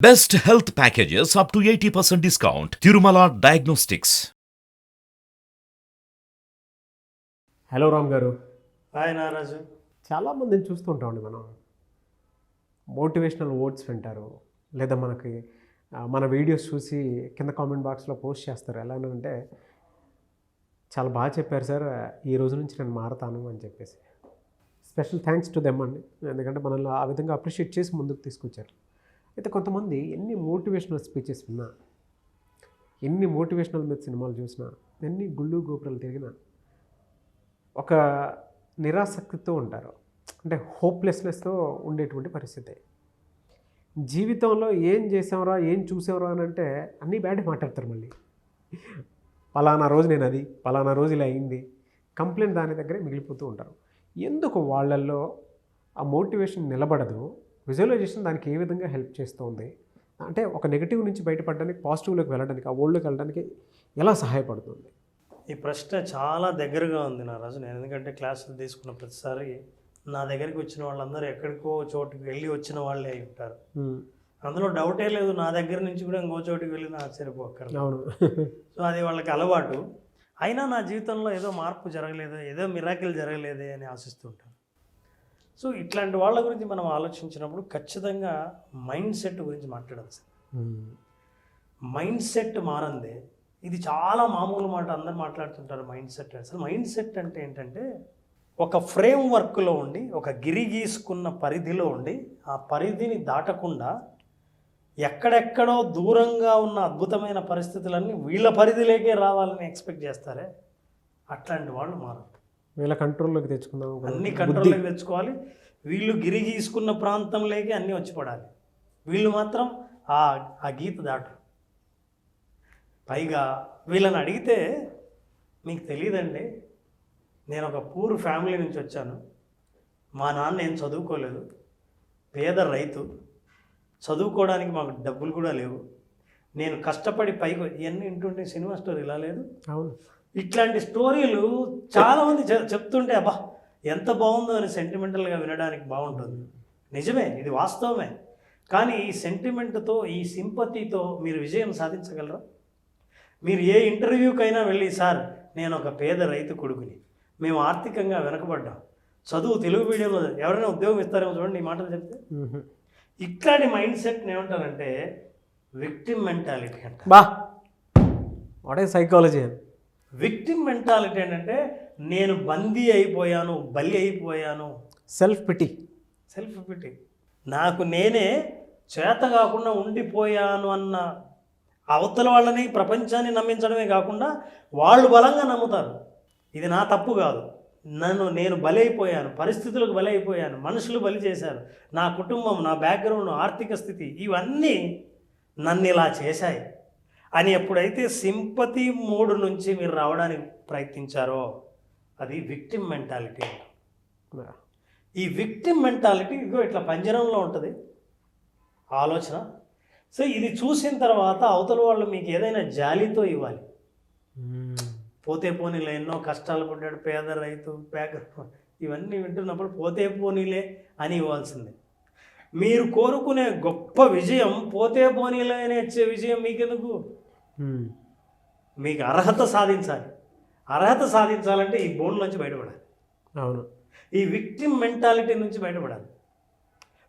Best health packages up to 80% discount. Tirumala Diagnostics. Hello Ram గారు. Hi నారాజు. చాలామందిని చూస్తుంటామండి మనం. Motivational words వింటారు, లేదా మనకి మన వీడియోస్ చూసి కింద కామెంట్ బాక్స్లో పోస్ట్ చేస్తారు. ఎలానంటే చాలా బాగా చెప్పారు సార్, ఈ రోజు నుంచి నేను మారతాను అని చెప్పేసి. స్పెషల్ థ్యాంక్స్ టు దెమ్ అండి, ఎందుకంటే మనల్ని ఆ విధంగా అప్రిషియేట్ చేసి ముందుకు తీసుకొచ్చారు. అయితే కొంతమంది ఎన్ని మోటివేషనల్ స్పీచెస్ విన్నా, ఎన్ని మోటివేషనల్ మీద సినిమాలు చూసినా, ఎన్ని గుళ్ళు గోపురాలు తిరిగినా ఒక నిరాసక్తితో ఉంటారు. అంటే హోప్లెస్నెస్తో ఉండేటువంటి పరిస్థితి. జీవితంలో ఏం చేసావురా, ఏం చూసావురా అని అంటే అన్నీ బ్యాడ్ మాట్లాడతారు. మళ్ళీ పలానా రోజు నేను అది, పలానా రోజు ఇలా అయింది, కంప్లైంట్ దాని దగ్గరే మిగిలిపోతూ ఉంటారు. ఎందుకు వాళ్ళల్లో ఆ మోటివేషన్ నిలబడదు? విజువలైజేషన్ దానికి ఏ విధంగా హెల్ప్ చేస్తుంది? అంటే ఒక నెగిటివ్ నుంచి బయటపడడానికి, పాజిటివ్లోకి వెళ్ళడానికి, ఆ వరల్డ్లోకి వెళ్ళడానికి ఎలా సహాయపడుతుంది? ఈ ప్రశ్న చాలా దగ్గరగా ఉంది నారాజు. నేను ఎందుకంటే క్లాసులు తీసుకున్న ప్రతిసారి నా దగ్గరికి వచ్చిన వాళ్ళందరూ ఎక్కడికో చోటుకి వెళ్ళి వచ్చిన వాళ్ళే అయి ఉంటారు. అందులో డౌటే లేదు. నా దగ్గర నుంచి కూడా ఇంకో చోటుకి వెళ్ళిన ఆశ్చర్యపోక్కర్లేదు. అవును. సో అది వాళ్ళకి అలవాటు. అయినా నా జీవితంలో ఏదో మార్పు జరగలేదు, ఏదో మిరాకిల్ జరగలేదే అని ఆశిస్తుంటాను. సో ఇట్లాంటి వాళ్ళ గురించి మనం ఆలోచించినప్పుడు ఖచ్చితంగా మైండ్ సెట్ గురించి మాట్లాడాలి సార్. Mind set మారందే. ఇది చాలా మామూలు మాట, అందరు మాట్లాడుతుంటారు మైండ్ సెట్. అసలు మైండ్ సెట్ అంటే ఏంటంటే ఒక ఫ్రేమ్ వర్క్లో ఉండి, ఒక గిరి గీసుకున్న పరిధిలో ఉండి, ఆ పరిధిని దాటకుండా ఎక్కడెక్కడో దూరంగా ఉన్న అద్భుతమైన పరిస్థితులన్నీ వీళ్ళ పరిధిలోకే రావాలని ఎక్స్పెక్ట్ చేస్తారే, అట్లాంటి వాళ్ళు మారరు. వీళ్ళ కంట్రోల్లోకి తెచ్చుకుందాం, అన్ని కంట్రోల్లోకి తెచ్చుకోవాలి. వీళ్ళు గిరి గీసుకున్న ప్రాంతంలోకి అన్నీ వచ్చి పడాలి. వీళ్ళు మాత్రం ఆ గీత దాటరు. పైగా వీళ్ళని అడిగితే, మీకు తెలియదండి, నేను ఒక పూర్ ఫ్యామిలీ నుంచి వచ్చాను, మా నాన్న ఏం చదువుకోలేదు, పేద రైతు, చదువుకోవడానికి మాకు డబ్బులు కూడా లేవు, నేను కష్టపడి పైకి, ఇవన్నీ వింటుంటే సినిమా స్టోరీ ఇలా లేదు. అవును. ఇట్లాంటి స్టోరీలు చాలామంది చెప్తుంటే అబ్బా ఎంత బాగుందో అని సెంటిమెంటల్గా వినడానికి బాగుంటుంది. నిజమే, ఇది వాస్తవమే. కానీ ఈ సెంటిమెంట్తో, ఈ సింపతితో మీరు విజయం సాధించగలరా? మీరు ఏ ఇంటర్వ్యూకైనా వెళ్ళి, సార్ నేను ఒక పేద రైతు కొడుకుని, మేము ఆర్థికంగా వెనకబడ్డాం, చదువు తెలుగు మీడియంలో, ఎవరైనా ఉద్యోగం ఇస్తారేమో చూడండి ఈ మాటలు చెప్తే. ఇట్లాంటి మైండ్ సెట్ని ఏమంటారంటే విక్టిమ్ మెంటాలిటీ అంట. What is psychology? Victim mentality ఏంటంటే నేను బందీ అయిపోయాను, బలి అయిపోయాను, సెల్ఫ్ పిటీ. నాకు నేనే చేత కాకుండా ఉండిపోయాను అన్న అవతల వాళ్ళని, ప్రపంచాన్ని నమ్మించడమే కాకుండా వాళ్ళు బలంగా నమ్ముతారు. ఇది నా తప్పు కాదు, నేను బలి అయిపోయాను, పరిస్థితులకు బలి అయిపోయాను, మనుషులు బలి చేశారు, నా కుటుంబం, నా బ్యాక్గ్రౌండ్, ఆర్థిక స్థితి ఇవన్నీ నన్ను ఇలా చేశాయి అని ఎప్పుడైతే సింపతి మోడ్ నుంచి మీరు రావడానికి ప్రయత్నించారో అది విక్టిమ్ మెంటాలిటీ. ఈ విక్టిమ్ మెంటాలిటీ ఇగో ఇట్లా పంజరంలో ఉంటుంది ఆలోచన. సో ఇది చూసిన తర్వాత అవతల వాళ్ళు మీకు ఏదైనా జాలితో ఇవ్వాలి. పోతే పోనీలే, ఎన్నో కష్టాలు పడ్డాడు పేద రైతు, బ్యాక్గ్రౌండ్, ఇవన్నీ వింటున్నప్పుడు పోతే పోనీలే అని ఇవ్వాల్సిందే. మీరు కోరుకునే గొప్ప విజయం పోతే పోనీలే అని వచ్చే విజయం మీకెందుకు? మీకు అర్హత సాధించాలి. అర్హత సాధించాలంటే ఈ బోన్ నుంచి బయటపడాలి. అవును. ఈ విక్టిమ్ మెంటాలిటీ నుంచి బయటపడాలి.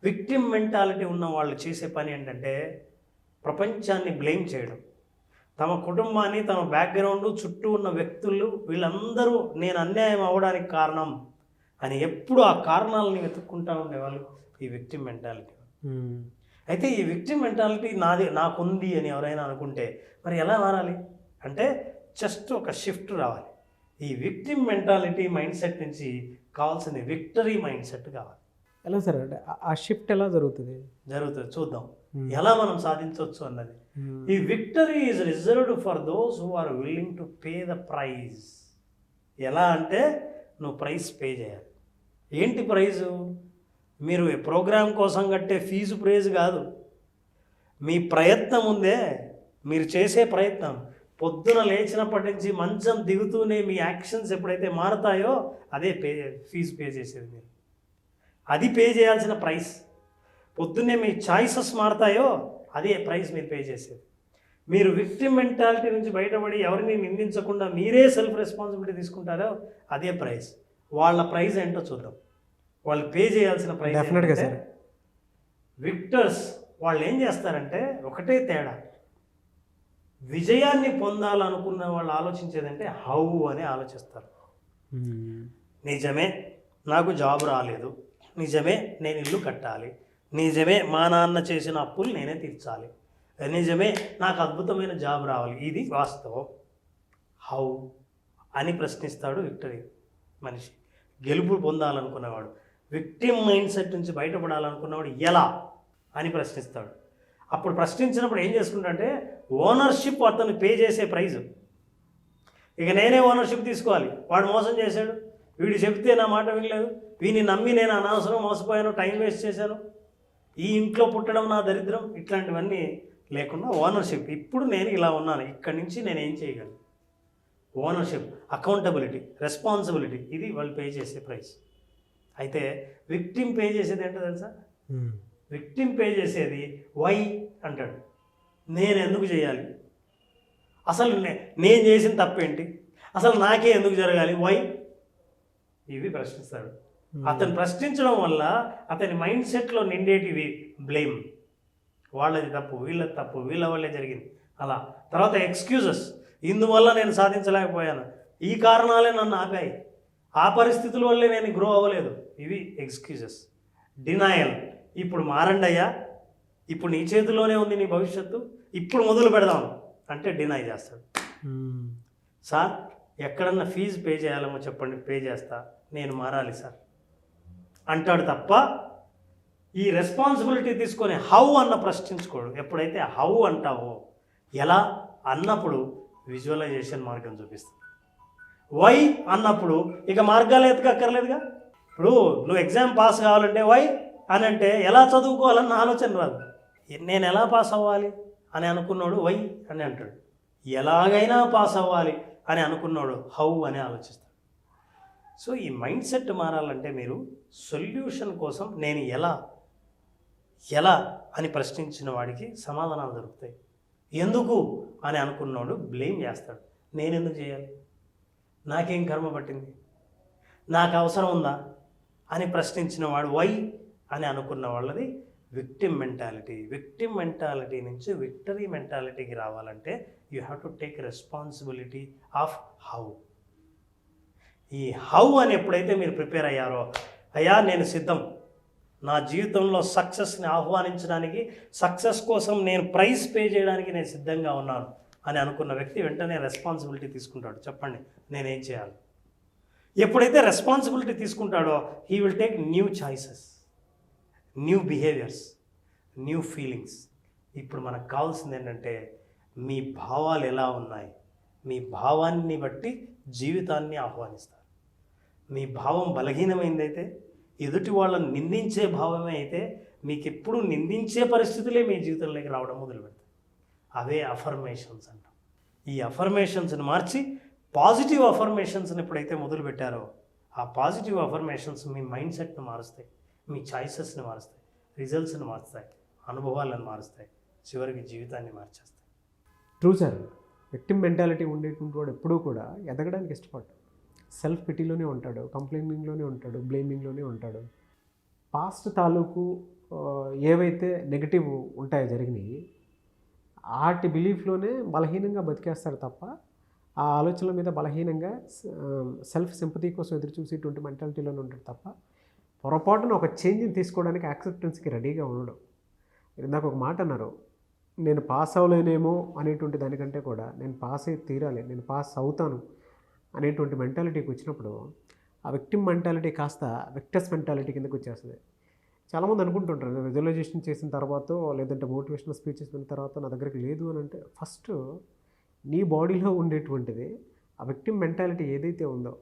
విక్టిమ్ మెంటాలిటీ ఉన్న వాళ్ళు చేసే పని ఏంటంటే ప్రపంచాన్ని బ్లేమ్ చేయడం, తమ కుటుంబాన్ని, తమ బ్యాక్గ్రౌండ్, చుట్టూ ఉన్న వ్యక్తులు, వీళ్ళందరూ నేను అన్యాయం అవ్వడానికి కారణం అని ఎప్పుడు ఆ కారణాలని వెతుక్కుంటూ ఉండేవాళ్ళు ఈ విక్టిమ్ మెంటాలిటీ. అయితే ఈ విక్టిమ్ మెంటాలిటీ నాకుంది అని ఎవరైనా అనుకుంటే మరి ఎలా మారాలి అంటే జస్ట్ ఒక షిఫ్ట్ రావాలి. ఈ విక్టిమ్ మెంటాలిటీ మైండ్ సెట్ నుంచి కావాల్సింది విక్టరీ మైండ్ సెట్ కావాలి. ఎలా సార్? అంటే ఆ షిఫ్ట్ ఎలా జరుగుతుంది? చూద్దాం ఎలా మనం సాధించవచ్చు అన్నది. ఈ victory is reserved for those who are willing to pay the prize. ఎలా అంటే నువ్వు ప్రైస్ పే చేయాలి. ఏంటి ప్రైజు? మీరు ప్రోగ్రాం కోసం కట్టే ఫీజు ప్రైజ్ కాదు, మీ ప్రయత్నం ఉందే, మీరు చేసే ప్రయత్నం. పొద్దున లేచినప్పటి నుంచి మంచం దిగుతూనే మీ యాక్షన్స్ ఎప్పుడైతే మారుతాయో అదే ఫీజు పే చేసేది మీరు. అది పే చేయాల్సిన ప్రైస్. పొద్దున్నే మీ చాయిసెస్ మారుతాయో అదే ప్రైస్ మీరు పే చేసేది. మీరు విక్టిమ్ మెంటాలిటీ నుంచి బయటపడి ఎవరిని నిందించకుండా మీరే సెల్ఫ్ రెస్పాన్సిబిలిటీ తీసుకుంటారో అదే ప్రైస్. వాళ్ళ ప్రైస్ ఏంటో చూద్దాం. వాళ్ళు పే చేయాల్సిన ప్రైస్ డెఫినెట్గా సార్. విక్టర్స్ వాళ్ళు ఏం చేస్తారంటే ఒకటే తేడా, విజయాన్ని పొందాలనుకున్న వాళ్ళు ఆలోచించేదంటే హౌ అని ఆలోచిస్తారు. నిజమే నాకు జాబ్ రాలేదు, నిజమే నేను ఇల్లు కట్టాలి, నిజమే మా నాన్న చేసిన అప్పులు నేనే తీర్చాలి, నిజమే నాకు అద్భుతమైన జాబ్ రావాలి, ఇది వాస్తవం. హౌ అని ప్రశ్నిస్తాడు విక్టరీ మనిషి. గెలుపు పొందాలనుకున్నవాడు, విక్టిమ్ మైండ్ సెట్ నుంచి బయటపడాలనుకున్నవాడు ఎలా అని ప్రశ్నిస్తాడు. అప్పుడు ప్రశ్నించినప్పుడు ఏం చేసుకుంటాడంటే ఓనర్షిప్ అతను పే చేసే ప్రైజు. ఇక నేనే ఓనర్షిప్ తీసుకోవాలి. వాడు మోసం చేశాడు, వీడు చెప్తే నా మాట వినలేదు, వీడిని నమ్మి నేను అనవసరం మోసపోయాను, టైం వేస్ట్ చేశాను, ఈ ఇంట్లో పుట్టడం నా దరిద్రం, ఇట్లాంటివన్నీ లేకుండా ఓనర్షిప్. ఇప్పుడు నేను ఇలా ఉన్నాను, ఇక్కడి నుంచి నేను ఏం చేయగలను. ఓనర్షిప్, అకౌంటబిలిటీ, రెస్పాన్సిబిలిటీ, ఇది వాళ్ళు పే చేసే ప్రైస్. అయితే విక్టిమ్ పే చేసేది ఏంటో తెలుసా? విక్టిమ్ పే చేసేది వై అంటాడు. నేను ఎందుకు చేయాలి, అసలు నేను చేసిన తప్పేంటి, అసలు నాకే ఎందుకు జరగాలి, వై, ఇవి ప్రశ్నిస్తాడు. అతను ప్రశ్నించడం వల్ల అతని మైండ్ సెట్లో నిండేటివి బ్లేమ్, వాళ్ళది తప్పు, వీళ్ళది తప్పు, వీళ్ళ వల్లే జరిగింది అలా. తర్వాత ఎక్స్క్యూజెస్, ఇందువల్ల నేను సాధించలేకపోయాను, ఈ కారణాలే నన్ను ఆపాయి, ఆ పరిస్థితుల వల్లే నేను గ్రో అవ్వలేదు, ఇవి ఎక్స్క్యూజెస్. డినాయల్, ఇప్పుడు మారండి అయ్యా, ఇప్పుడు నీ చేతిలోనే ఉంది నీ భవిష్యత్తు, ఇప్పుడు మొదలు పెడదాం అంటే డినై చేస్తాడు. సార్ ఎక్కడన్నా ఫీజు పే చేయాలేమో చెప్పండి, పే చేస్తా, నేను మారాలి సార్ అంటాడు తప్ప ఈ రెస్పాన్సిబిలిటీ తీసుకొని హౌ అన్న ప్రశ్నించుకోడు. ఎప్పుడైతే హౌ అంటావో, ఎలా అన్నప్పుడు విజువలైజేషన్ మార్గం చూపిస్తుంది. వై అన్నప్పుడు ఇక మార్గాలు ఎతకక్కర్లేదుగా. ఇప్పుడు నువ్వు ఎగ్జామ్ పాస్ కావాలంటే వై అని అంటే ఎలా చదువుకోవాలన్న ఆలోచన రాదు. నేను ఎలా పాస్ అవ్వాలి అని అనుకున్నాడు వై అని అంటాడు, ఎలాగైనా పాస్ అవ్వాలి అని అనుకున్నాడు హౌ అని ఆలోచిస్తాడు. సో ఈ మైండ్ సెట్ మారాలంటే మీరు సొల్యూషన్ కోసం నేను ఎలా ఎలా అని ప్రశ్నించిన వాడికి సమాధానాలు దొరుకుతాయి. ఎందుకు అని అనుకున్నాడు బ్లేమ్ చేస్తాడు, నేను ఎందుకు చేయాలి, నాకేం కర్మ పట్టింది, నాకు అవసరం ఉందా అని ప్రశ్నించిన వాడు వై అని అనుకున్న వాళ్ళది విక్టిమ్ మెంటాలిటీ. విక్టిమ్ మెంటాలిటీ నుంచి విక్టరీ మెంటాలిటీకి రావాలంటే you have to take responsibility of how. ఈ హౌ అని ఎప్పుడైతే మీరు ప్రిపేర్ అయ్యారో, అయ్యా నేను సిద్ధం, నా జీవితంలో సక్సెస్ని ఆహ్వానించడానికి, సక్సెస్ కోసం నేను ప్రైస్ పే చేయడానికి నేను సిద్ధంగా ఉన్నాను అని అనుకున్న వ్యక్తి వెంటనే రెస్పాన్సిబిలిటీ తీసుకుంటాడు. చెప్పండి నేనేం చేయాలి. ఎప్పుడైతే రెస్పాన్సిబిలిటీ తీసుకుంటాడో he will take new choices, new behaviours, new feelings. ఇప్పుడు మనకు కావాల్సింది ఏంటంటే మీ భావాలు ఎలా ఉన్నాయి, మీ భావాన్ని బట్టి జీవితాన్ని ఆహ్వానిస్తారు. మీ భావం బలహీనమైందైతే, ఎదుటి వాళ్ళని నిందించే భావమే అయితే, మీకు ఎప్పుడు నిందించే పరిస్థితులే మీ జీవితంలోకి రావడం మొదలు పెడతాయి. అవే అఫర్మేషన్స్ అంటాం. ఈ అఫర్మేషన్స్ని మార్చి పాజిటివ్ అఫర్మేషన్స్ని ఎప్పుడైతే మొదలు పెట్టారో, ఆ పాజిటివ్ అఫర్మేషన్స్ మీ మైండ్ సెట్ని మారుస్తాయి, మీ చాయిసెస్ని మారుస్తాయి, రిజల్ట్స్ని మారుస్తాయి, అనుభవాలను మారుస్తాయి, చివరికి జీవితాన్ని మార్చేస్తాయి. True sir. విక్టిమ్ మెంటాలిటీ ఉండేటువంటి వాడు ఎప్పుడూ కూడా ఎదగడానికి ఇష్టపడ్డాడు. సెల్ఫ్ పిటీలోనే ఉంటాడు, కంప్లైనింగ్లోనే ఉంటాడు, బ్లేమింగ్లోనే ఉంటాడు. పాస్ట్ తాలూకు ఏవైతే నెగిటివ్ ఉంటాయో జరిగినాయి, వాటి బిలీఫ్లోనే బలహీనంగా బతికేస్తాడు తప్ప ఆ ఆలోచనల మీద బలహీనంగా సెల్ఫ్ సింపతి కోసం ఎదురు చూసేటువంటి మెంటాలిటీలోనే ఉంటాడు తప్ప పొరపాటున ఒక చేంజ్ని తీసుకోవడానికి యాక్సెప్టెన్స్కి రెడీగా ఉండడం. ఇందాక ఒక మాట అన్నారు, నేను పాస్ అవ్వలేనేమో అనేటువంటి దానికంటే కూడా నేను పాస్ అయి తీరాలి, నేను పాస్ అవుతాను అనేటువంటి మెంటాలిటీకి వచ్చినప్పుడు ఆ విక్టిమ్ మెంటాలిటీ కాస్త విక్టర్స్ మెంటాలిటీ కిందకి వచ్చేస్తుంది. చాలామంది అనుకుంటుంటారు విజువలైజేషన్ చేసిన తర్వాత లేదంటే మోటివేషనల్ స్పీచెస్ విన్న తర్వాత నా దగ్గరికి లేదు అని అంటే, ఫస్ట్ నీ బాడీలో ఉండేటువంటిది ఆ విక్టిమ్ మెంటాలిటీ ఏదైతే ఉందో,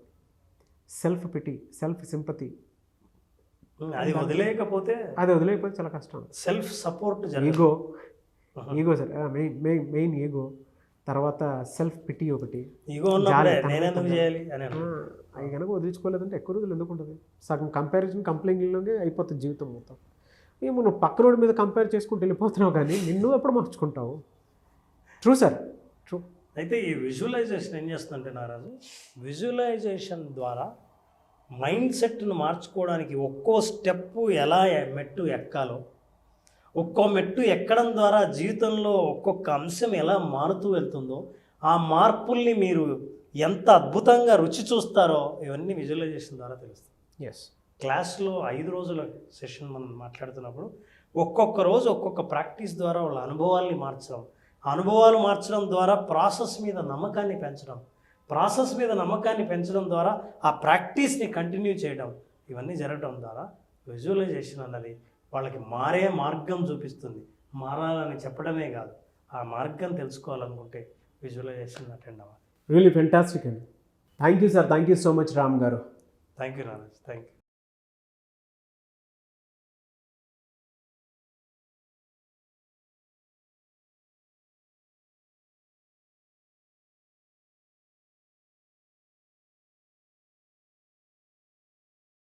సెల్ఫ్ పిటీ, సెల్ఫ్ సింపతి, అది వదిలేయకపోతే చాలా కష్టం. Self support, ego sir, main ego. తర్వాత సెల్ఫ్ పిటీ ఒకటి, ఈగో ఉన్నప్పుడే నేనెందుకు చేయాలి అని అవి కనుక వదిలించుకోలేదంటే ఎక్కువ రోజులు ఎందుకు ఉంటుంది, సగం కంపారిజన్ కంప్లైంట్లోనే అయిపోతుంది జీవితం మొత్తం. ఏమో నువ్వు పక్కనోడి మీద కంపేర్ చేసుకుంటూ వెళ్ళిపోతున్నావు కానీ నిన్ను ఎప్పుడు మార్చుకుంటావు. True sir, true. అయితే ఈ విజువలైజేషన్ ఏం చేస్తుందంటే నారాజు, విజువలైజేషన్ ద్వారా మైండ్ సెట్ను మార్చుకోవడానికి ఒక్కో స్టెప్పు ఎలా మెట్టు ఎక్కాలో, ఒక్కో మెట్టు ఎక్కడం ద్వారా జీవితంలో ఒక్కొక్క అంశం ఎలా మారుతూ వెళ్తుందో, ఆ మార్పుల్ని మీరు ఎంత అద్భుతంగా రుచి చూస్తారో ఇవన్నీ విజువలైజేషన్ ద్వారా తెలుస్తుంది. ఎస్. క్లాస్లో 5 రోజుల సెషన్ మనం మాట్లాడుతున్నప్పుడు ఒక్కొక్క రోజు ఒక్కొక్క ప్రాక్టీస్ ద్వారా వాళ్ళ అనుభవాల్ని మార్చడం, అనుభవాలు మార్చడం ద్వారా ప్రాసెస్ మీద నమ్మకాన్ని పెంచడం, ప్రాసెస్ మీద నమ్మకాన్ని పెంచడం ద్వారా ఆ ప్రాక్టీస్ని కంటిన్యూ చేయడం, ఇవన్నీ జరగడం ద్వారా విజువలైజేషన్ అన్నది వాళ్ళకి మారే మార్గం చూపిస్తుంది. మారాలని చెప్పడమే కాదు, ఆ మార్గం తెలుసుకోవాలనుకుంటే విజువలైజేషన్ అటెండ్ అవ్వాలి. రియలీ ఫెంటాస్టిక్ అండి. Thank you sir, thank you so much Ram garu. Thank you Naraj, thank you.